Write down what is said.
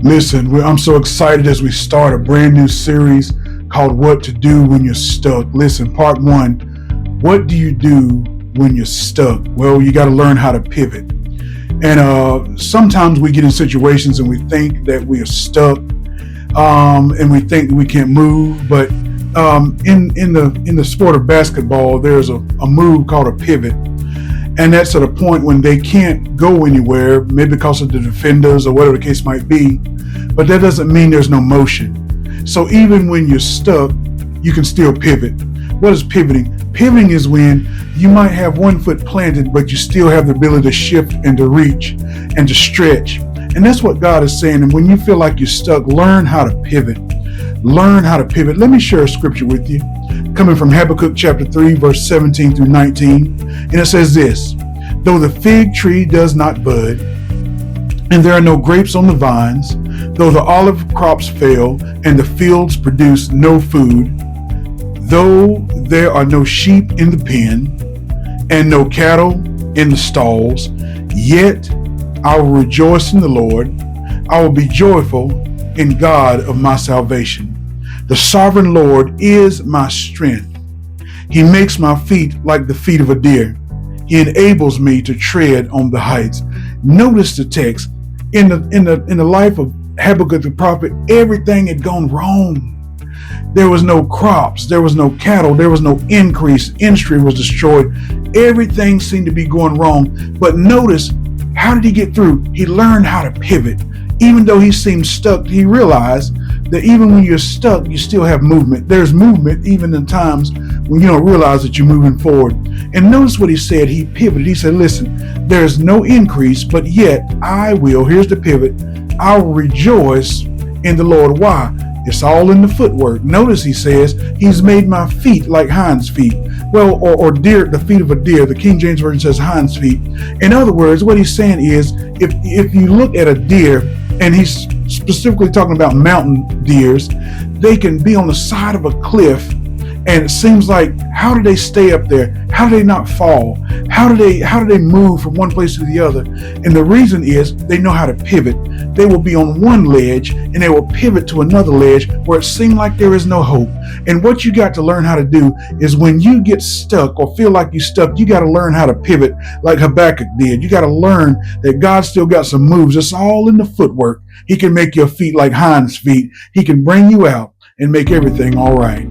Listen, I'm so excited as we start a brand new series called What to Do When You're Stuck. Listen, part one, what do you do when you're stuck? Well, you got to learn how to pivot. And sometimes we get in situations and we think that we are stuck, and we think that we can't move. But in the sport of basketball, there's a move called a pivot. And that's at a point when they can't go anywhere, maybe because of the defenders or whatever the case might be. But that doesn't mean there's no motion. So even when you're stuck, you can still pivot. What is pivoting? Pivoting is when you might have one foot planted, but you still have the ability to shift and to reach and to stretch. And that's what God is saying. And when you feel like you're stuck, learn how to pivot. Learn how to pivot. Let me share a scripture with you, coming from Habakkuk chapter 3, verse 17 through 19. And it says this: though the fig tree does not bud, and there are no grapes on the vines, though the olive crops fail, and the fields produce no food, though there are no sheep in the pen, and no cattle in the stalls, yet I will rejoice in the Lord. I will be joyful in God of my salvation. The sovereign Lord is my strength. He makes my feet like the feet of a deer. He enables me to tread on the heights. Notice the text. In the life of Habakkuk the prophet, everything had gone wrong. There was no crops, there was no cattle, there was no increase. Industry was destroyed. Everything seemed to be going wrong. But notice, how did he get through? He learned how to pivot. Even though he seemed stuck, he realized that even when you're stuck, you still have movement. There's movement even in times when you don't realize that you're moving forward. And notice what he said. He pivoted. He said, listen, there's no increase, but yet I will, here's the pivot, I will rejoice in the Lord. Why? It's all in the footwork. Notice he says, he's made my feet like hinds feet. Well, or deer, the feet of a deer. The King James Version says hinds feet. In other words, what he's saying is, if you look at a deer, and he's specifically talking about mountain deers, they can be on the side of a cliff, and it seems like, how do they stay up there? How do they not fall? How do they move from one place to the other? And the reason is they know how to pivot. They will be on one ledge and they will pivot to another ledge where it seems like there is no hope. And what you got to learn how to do is when you get stuck or feel like you're stuck, you got to learn how to pivot like Habakkuk did. You got to learn that God still got some moves. It's all in the footwork. He can make your feet like hinds feet. He can bring you out and make everything all right.